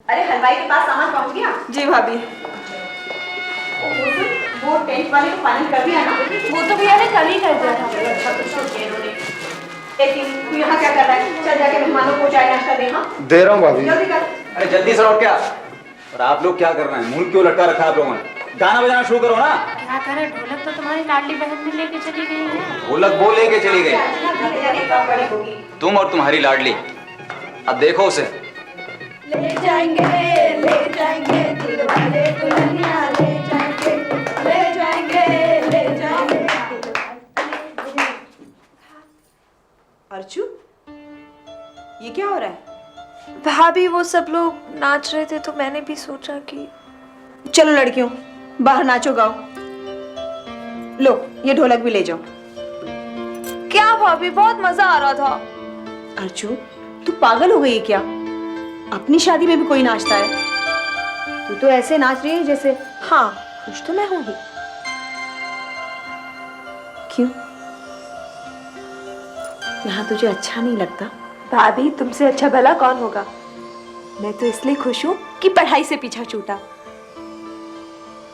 अरे हलवाई के पास सामान पहुंच गया? जी भाभी। वो टेंट वाले को फाइनल कर दिया ना? वो तो भैया ने कल ही कर दिया था। तू यहाँ क्या कर रहा है? चल जाके मेहमानों को चाय नाश्ता दे। हाँ दे रहा हूँ भाभी। जल्दी कर। अरे जल्दी से लौट क्या? और आप लोग क्या कर रहे हैं? मुंह क्यों लटका रखा है आप लोगों ने? गाना बजाना शुरू करो ना। क्या करे, ढोलक तो तुम्हारी लाडली बहन ने लेके चली गई है। ढोलक वो लेके चली गई, तुम और तुम्हारी लाडली। अब देखो उसे। ले जाएंगे दिलवाले दुल्हनिया, ले जाएंगे अर्चू, ये क्या हो रहा है? भाभी वो सब लोग नाच रहे थे तो मैंने भी सोचा कि चलो लड़कियों, बाहर नाचो गाओ। लो ये ढोलक भी ले जाओ। क्या भाभी, बहुत मजा आ रहा था। अर्चू तू पागल हो गई है क्या? अपनी शादी में भी कोई नाचता है? तू तो ऐसे नाच रही है जैसे। हाँ खुश तो मैं होंगी। क्यों, यहाँ तुझे अच्छा नहीं लगता? भाभी तुमसे अच्छा भला कौन होगा। मैं तो इसलिए खुश हूँ कि पढ़ाई से पीछा छूटा।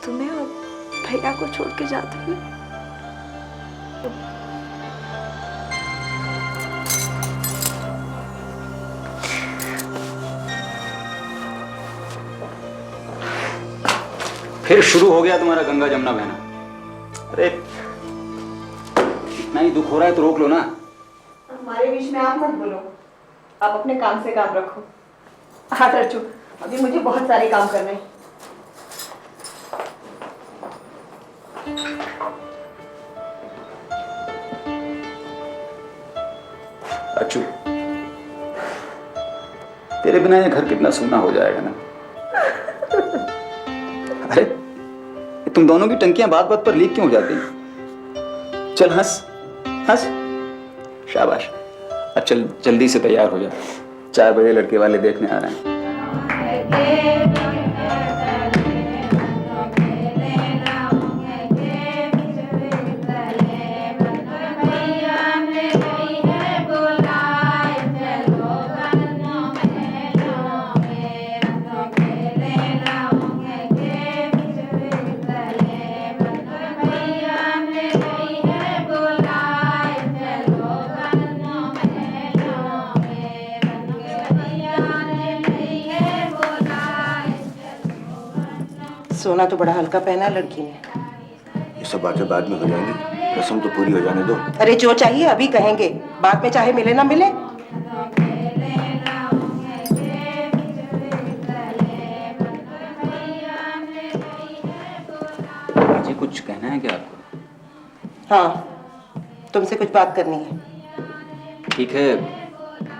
तुम्हें और भैया को छोड़ के जाती हूँ। फिर शुरू हो गया तुम्हारा गंगा जमुना बहना। अरे इतना ही दुख हो रहा है तो रोक लो ना। हमारे बीच में आप मत बोलो, आप अपने काम से काम रखो। हाँ अर्चू, अभी मुझे बहुत सारे काम करने हैं। अच्छू, तेरे बिना ये घर कितना सूना हो जाएगा ना। अरे तुम दोनों की टंकियां बात बात पर लीक क्यों हो जाती? चल हंस हंस, शाबाश। अब चल जल्दी से तैयार हो जा, 4 बजे लड़के वाले देखने आ रहे हैं। सोना तो बड़ा हल्का पहना लड़की ने। ये सब बातें बाद में हो जाएंगी, रस्म तो पूरी हो जाने दो। अरे जो चाहिए अभी कहेंगे, बाद में चाहे मिले ना मिले। जी कुछ कहना है क्या आपको? हाँ तुमसे कुछ बात करनी है। ठीक है,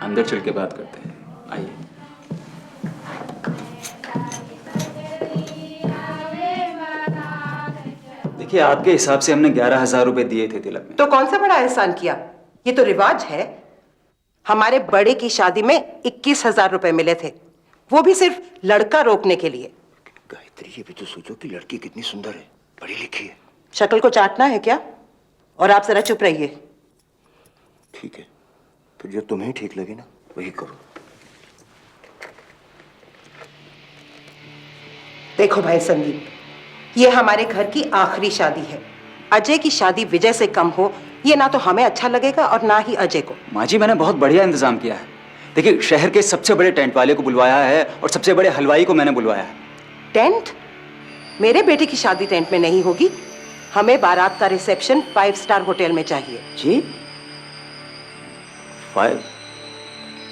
अंदर चल के बात करते हैं, आइए। देखिए आपके हिसाब से हमने 11,000 रुपए दिए थे तिलक में। तो कौन सा बड़ा एहसान किया? ये तो रिवाज है। हमारे बड़े की शादी में 21,000 रुपए मिले थे, वो भी सिर्फ लड़का रोकने के लिए। गायत्री ये भी तो सोचो कि लड़की कितनी सुंदर है, पढ़ी लिखी है। शक्ल को चाटना है क्या? और आप जरा चुप रहिए। ठीक है, फिर जो तुम्हें ठीक लगे ना वही करो। देखो भाई संदीप, ये हमारे घर की आखिरी शादी है। अजय की शादी विजय से कम हो ये ना तो हमें अच्छा लगेगा और ना ही अजय को। माँ जी मैंने बहुत बढ़िया इंतजाम किया है। देखिए शहर के सबसे बड़े टेंट वाले को बुलवाया है और सबसे बड़े हलवाई को मैंने बुलवाया है। टेंट? मेरे बेटे की शादी टेंट में नहीं होगी। हमें बारात का रिसेप्शन 5 स्टार होटल में चाहिए। जी 5?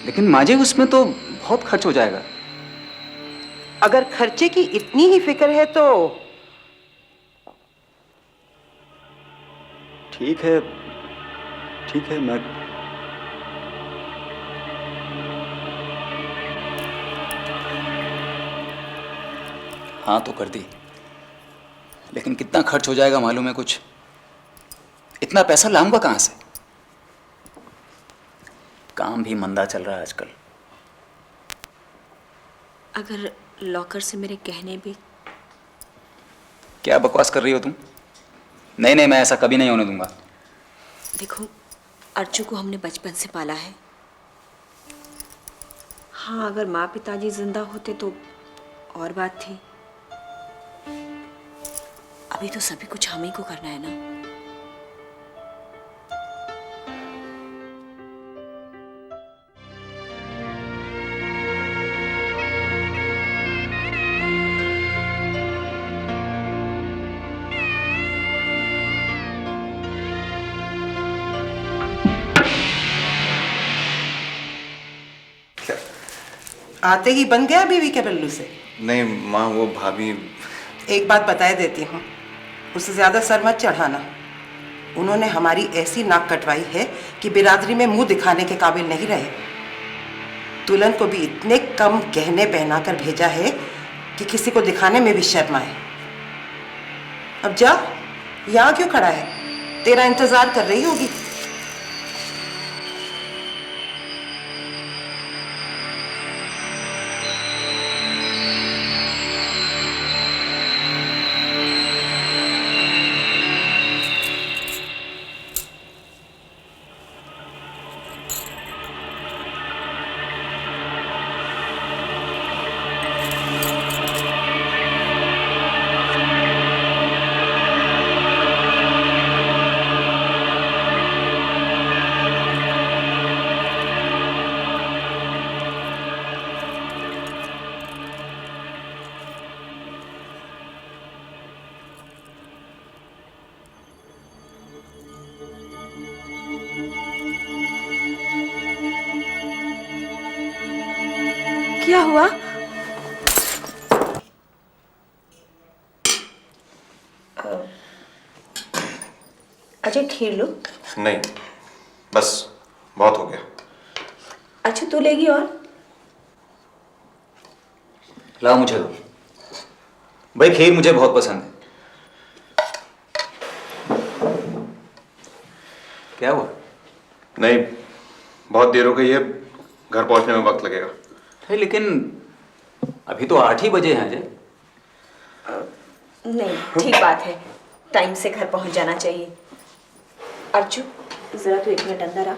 लेकिन माँ जी उसमें तो बहुत खर्च हो जाएगा। अगर खर्चे की इतनी ही फिक्र है तो ठीक है मैं हाँ तो कर दी, लेकिन कितना खर्च हो जाएगा मालूम है कुछ? इतना पैसा लाऊंगा कहां से? काम भी मंदा चल रहा है आजकल। अगर लॉकर से मेरे गहने भी। क्या बकवास कर रही हो तुम? नहीं मैं ऐसा कभी नहीं होने दूंगा। देखो अर्जू को हमने बचपन से पाला है, हाँ, अगर माँ पिताजी जिंदा होते तो और बात थी। अभी तो सभी कुछ हम ही को करना है ना। आते ही बन गया बीवी के बल्लू से। नहीं माँ, वो भाभी। एक बात बताए देती हूँ, उससे ज्यादा सर मत चढ़ाना। उन्होंने हमारी ऐसी नाक कटवाई है कि बिरादरी में मुंह दिखाने के काबिल नहीं रहे। दुल्हन को भी इतने कम गहने पहनाकर भेजा है कि किसी को दिखाने में भी शर्म आए। अब जा, यहाँ क्यों खड़ा है? तेरा इंतजार कर रही होगी। क्या हुआ? अजय, खीर लो। नहीं, बस बहुत हो गया। अच्छा, तू लेगी और? लाओ मुझे दो। भाई खीर मुझे बहुत पसंद है। क्या हुआ? नहीं, बहुत देर हो गई है, घर पहुंचने में वक्त लगेगा। है लेकिन अभी तो 8 ही बजे हैं अजय। नहीं, ठीक बात है, टाइम से घर पहुंच जाना चाहिए। अर्जू, जरा तू 1 मिनट अंदर आ।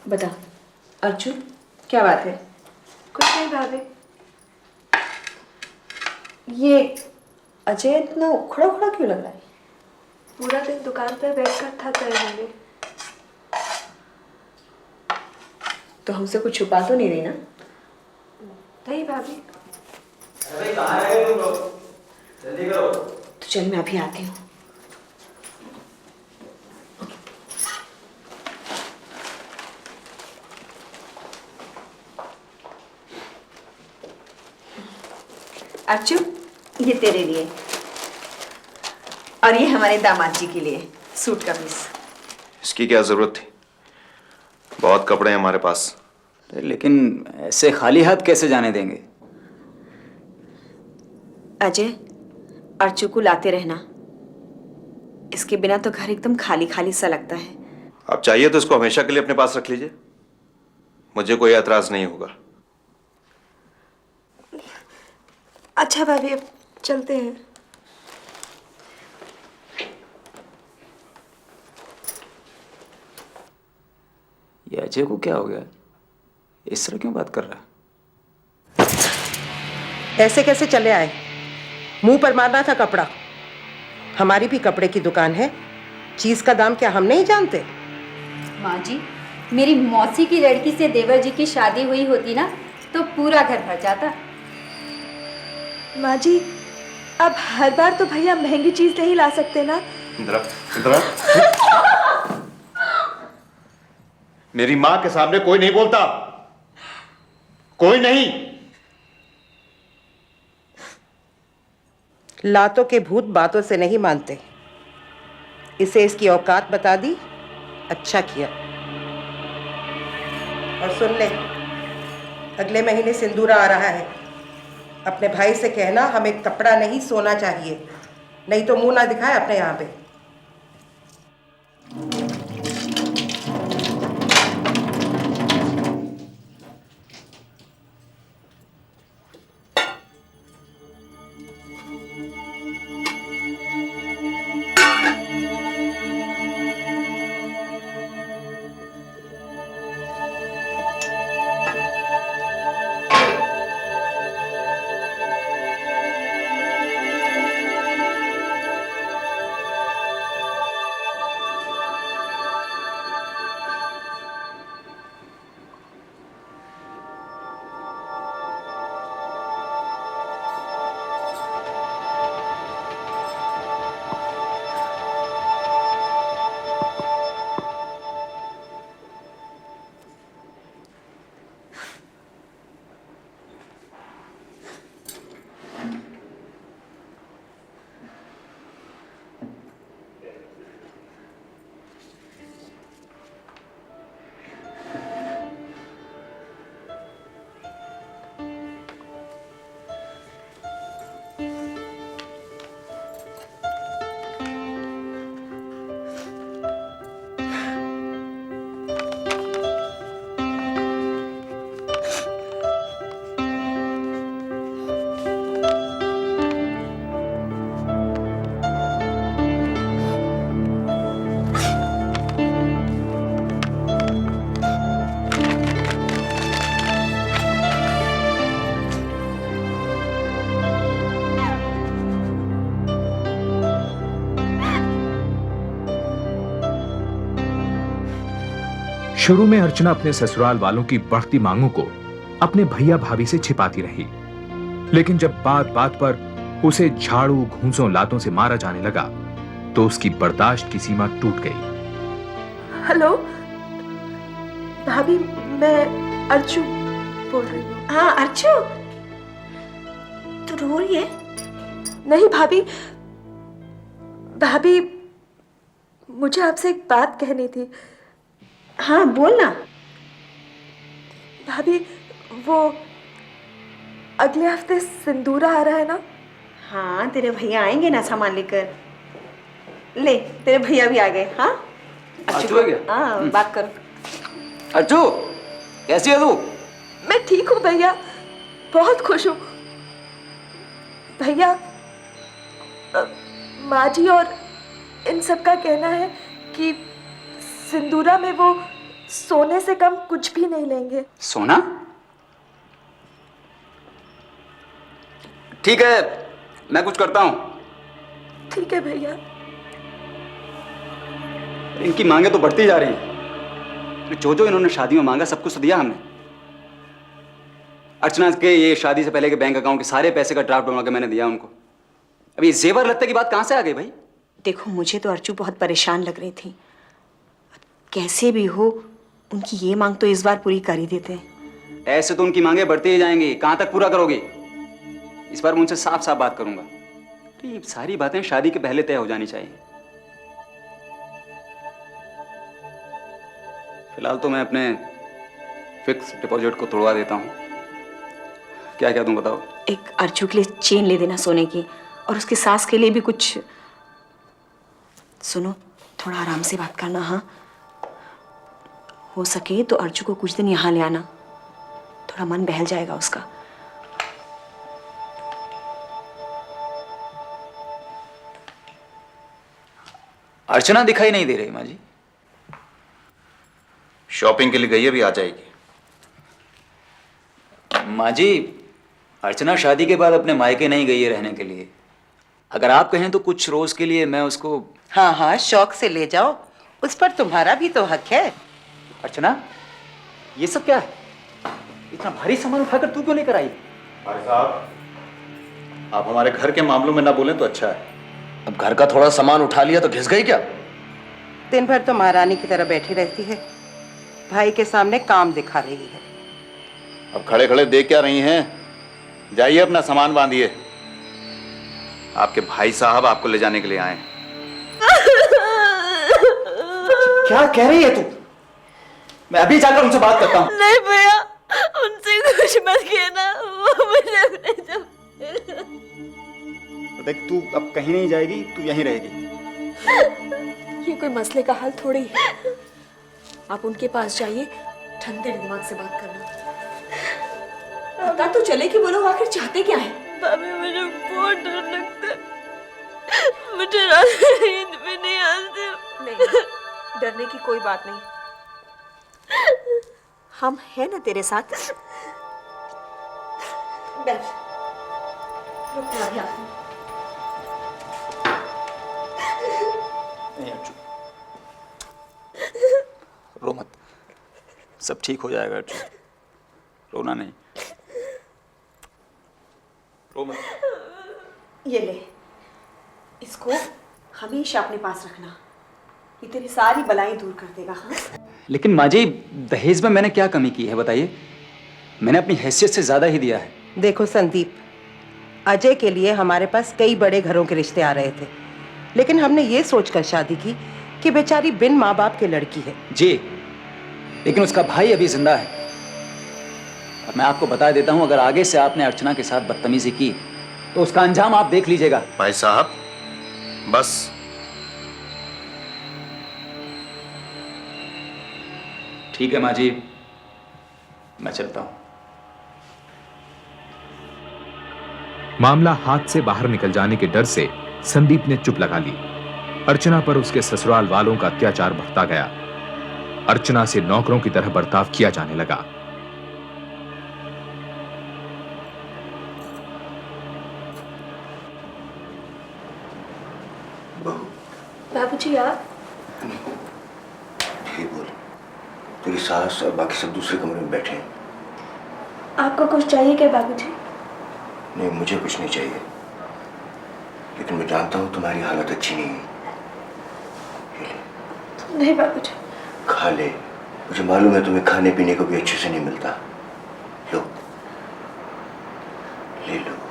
बता अर्जू, क्या बात है? कुछ नहीं भाभी। ये अजय इतना उखड़ा उखड़ा क्यों लग रहा है? पूरा दिन दुकान पर बैठकर थक गए होंगे। तो हमसे कुछ छुपा तो नहीं रही ना? नहीं भाभी। तो चल, मैं अभी आती हूँ। अर्जू, ये तेरे लिए और ये हमारे दामाद जी के लिए सूट कमीज। इसकी क्या जरूरत थी? बहुत कपड़े हैं हमारे पास। लेकिन ऐसे खाली हाथ कैसे जाने देंगे? अजय, अर्जू को लाते रहना। इसके बिना तो घर एकदम खाली खाली सा लगता है। आप चाहिए तो इसको हमेशा के लिए अपने पास रख लीजिए, मुझे कोई एतराज नहीं होगा। अच्छा भाभी, अब चलते हैं। ये अजय को क्या हो गया? इस तरह क्यों बात कर रहा है? ऐसे कैसे चले आए? मुंह पर मारना था कपड़ा। हमारी भी कपड़े की दुकान है, चीज का दाम क्या हम नहीं जानते? माँ जी, मेरी मौसी की लड़की से देवर जी की शादी हुई होती ना तो पूरा घर भर जाता। माँ जी, अब हर बार तो भैया महंगी चीज नहीं ला सकते ना। इंदिरा, इंदिरा। मेरी मां के सामने कोई नहीं बोलता, कोई नहीं। लातों के भूत बातों से नहीं मानते। इसे इसकी औकात बता दी, अच्छा किया। और सुन ले, अगले महीने सिंदूरा आ रहा है। अपने भाई से कहना हमें कपड़ा नहीं सोना चाहिए, नहीं तो मुंह ना दिखाए अपने यहाँ पे। शुरू में अर्चना अपने ससुराल वालों की बढ़ती मांगों को अपने भैया भाभी से छिपाती रही, लेकिन जब बात बात पर उसे झाड़ू घूंसों लातों से मारा जाने लगा तो उसकी बर्दाश्त की सीमा टूट गई। हेलो भाभी, मैं अर्चू बोल रही हूँ। हाँ अर्चू, तू रो रही है? नहीं भाभी, भाभी मुझे आपसे एक बात कहनी थी। हाँ बोल ना। भाभी वो अगले हफ्ते सिंदूरा आ रहा है ना? हाँ तेरे भैया आएंगे ना सामान लेकर। ले तेरे भैया भी आ गए। हाँ अर्चू आ गया? हाँ बात करो। अर्चू कैसी है तू? मैं ठीक हूँ भैया, बहुत खुश हूँ भैया। माँ जी और इन सब का कहना है कि सिंदूरा में वो सोने से कम कुछ भी नहीं लेंगे। सोना? ठीक है, मैं कुछ करता हूं। ठीक है भैया। इनकी मांगे तो बढ़ती जा रही हैं। जो जो इन्होंने शादी में मांगा सब कुछ तो दिया हमने। अर्चना के ये शादी से पहले के बैंक अकाउंट के सारे पैसे का ड्राफ्ट बनवा के मैंने दिया उनको। अब ये जेवर लगते की बात कहां से आ गई भाई? देखो मुझे तो अर्चू बहुत परेशान लग रही थी। कैसे भी हो उनकी ये मांग तो इस बार पूरी कर ही देते हैं। ऐसे तो उनकी मांगे बढ़ती ही जाएंगी, कहां तक पूरा करोगे? इस बार मैं उनसे साफ साफ बात करूंगा। तो ये सारी बातें शादी के पहले तय हो जानी चाहिए। फिलहाल तो मैं अपने फिक्स डिपॉजिट को तोड़वा देता हूं। क्या क्या तुम बताओ? एक अर्चू के लिए चेन ले देना सोने की, और उसकी सास के लिए भी कुछ। सुनो थोड़ा आराम से बात करना। हाँ हो सके तो अर्चू को कुछ दिन यहाँ ले आना, थोड़ा मन बहल जाएगा उसका। अर्चना दिखाई नहीं दे रही माँ जी। शॉपिंग के लिए गई है, भी आ जाएगी। माँ जी, अर्चना शादी के बाद अपने मायके नहीं गई है रहने के लिए। अगर आप कहें तो कुछ रोज के लिए मैं उसको। हाँ हाँ, शौक से ले जाओ, उस पर तुम्हारा भी तो हक है। अर्चना ये सब क्या है? इतना भारी सामान उठाकर तू क्यों लेकर आई? भाई साहब, आप हमारे घर के मामलों में ना बोलें तो अच्छा है। अब घर का थोड़ा सामान उठा लिया तो घिस गई क्या? दिन भर तो महारानी की तरह बैठी रहती है, भाई के सामने काम दिखा रही है। अब खड़े खड़े देख क्या रही हैं? जाइए अपना सामान बांधिए। आपके भाई साहब आपको ले जाने के लिए आए हैं। क्या कह रही है तू? मैं अभी जाकर उनसे बात करता हूँ। नहीं भैया, उनसे कुछ मत कहना, वो मुझे ले जाओ। देख तू अब कहीं नहीं जाएगी, तू यहीं रहेगी। ये कोई मसले का हल थोड़ी है। आप उनके पास जाइए, ठंडे दिमाग से बात करना। पता तो चले कि वो लोग आखिर चाहते क्या है। भाभी मुझे बहुत डर लगता है, मुझे रात में नींद भी नहीं आती। नहीं, डरने की कोई बात नहीं, हम हैं ना तेरे साथ। बैठ, रुक जा अभी आती हूँ। नहीं अर्जु, रो मत, सब ठीक हो जाएगा अर्जु, रोना नहीं, रो मत। ये ले, इसको हमेशा अपने पास रखना, ये तेरी सारी बलाएं दूर कर देगा। हाँ लेकिन माँ जी, दहेज में मैंने क्या कमी की है बताइए? मैंने अपनी हैसियत से ज्यादा ही दिया है। देखो संदीप, अजय के लिए हमारे पास कई बड़े घरों के रिश्ते आ रहे थे, लेकिन हमने ये सोचकर शादी की कि बेचारी बिन माँ बाप की लड़की है। जी, लेकिन उसका भाई अभी जिंदा है। और मैं आपको बता देता हूं, अगर आगे से आपने अर्चना के साथ बदतमीजी की तो उसका अंजाम आप देख लीजिएगा। भाई साहब बस। ठीक है माँ जी, मैं चलता हूं। मामला हाथ से बाहर निकल जाने के डर से संदीप ने चुप लगा ली। अर्चना पर उसके ससुराल वालों का अत्याचार बढ़ता गया। अर्चना से नौकरों की तरह बर्ताव किया जाने लगा। बाबूजी आप? ठीक बोल। तेरी सास और बाकी सब दूसरे कमरे में बैठे हैं। आपको कुछ चाहिए क्या बाबूजी? नहीं, मुझे कुछ नहीं चाहिए, लेकिन मैं जानता हूँ तुम्हारी हालत अच्छी नहीं है। ये ले, नहीं बाबूजी। खा ले, मुझे मालूम है तुम्हें खाने पीने को भी अच्छे से नहीं मिलता। लो, ले लो।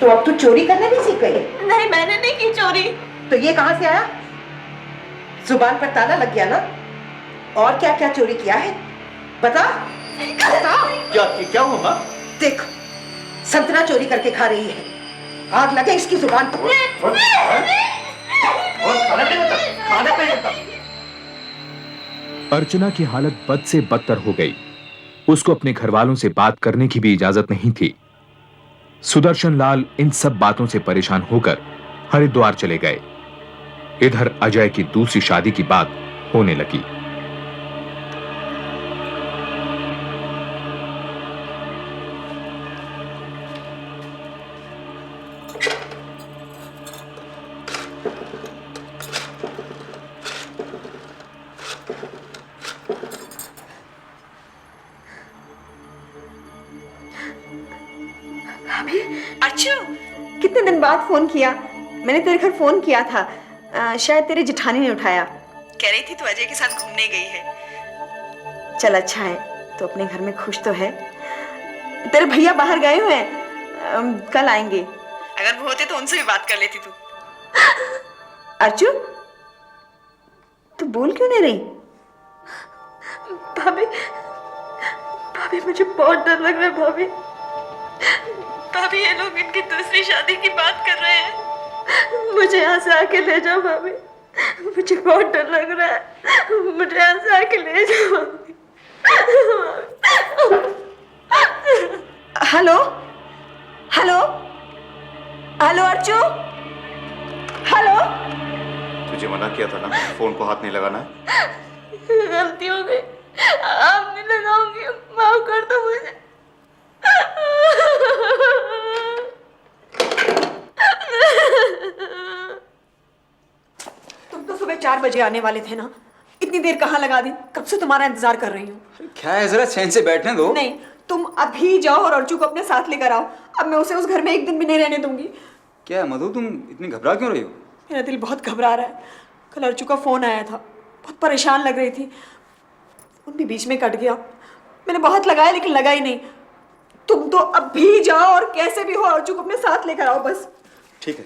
तो अब तू चोरी करने भी सीख गई? नहीं, मैंने नहीं की चोरी। तो ये कहां से आया? जुबान पर ताला लग गया ना? और क्या क्या चोरी किया है बता? बता। क्या हुआ माँ? देख, संतरा चोरी करके खा रही है। आग लगे इसकी जुबान पर। अर्चना की हालत बद से बदतर हो गई। उसको अपने घर वालों से बात करने की भी इजाजत नहीं थी। सुदर्शन लाल इन सब बातों से परेशान होकर हरिद्वार चले गए। इधर अजय की दूसरी शादी की बात होने लगी। अर्चू, कितने दिन बाद फोन किया? मैंने तेरे घर फोन किया था, शायद तेरी जेठानी ने उठाया। कह रही थी तू अजय के साथ घूमने गई है। चल अच्छा है, तो अपने घर में खुश तो है। तेरे भैया बाहर गए हुए हैं, कल आएंगे। अगर वो होते तो उनसे भी बात कर लेती तू। अर्चू, तू बोल क्यों नहीं रही? भाभी, भाभी मुझे बहुत डर लग रहा है। भाभी, भाभी ये लोग इनकी दूसरी शादी की बात कर रहे हैं। मुझे यहाँ से आके ले जाओ भाभी, मुझे बहुत डर लग रहा है। मुझे यहाँ से आके ले जाओ भाभी। Hello hello hello Archu, hello. तुझे मना किया था ना फोन को हाथ नहीं लगाना है। गलती हो गई, आप नहीं लगाऊंगी, माफ कर दो मुझे। तुम तो सुबह 4 बजे आने वाले थे ना, इतनी देर कहाँ लगा दी? कब से तुम्हारा इंतजार कर रही हूँ। क्या है, जरा चैन से बैठने दो। नहीं, तुम अभी जाओ और अर्चू को अपने साथ लेकर आओ। अब मैं उसे उस घर में एक दिन भी नहीं रहने दूंगी। क्या है मधु, तुम इतनी घबरा क्यों रही हो? मेरा दिल बहुत घबरा रहा है। कल अर्चू का फोन आया था, बहुत परेशान लग रही थी। फोन भी बीच में कट गया। मैंने बहुत लगाया लेकिन लगा ही नहीं। तुम तो अभी जाओ और कैसे भी हो अर्चू को अपने साथ लेकर आओ बस। ठीक है।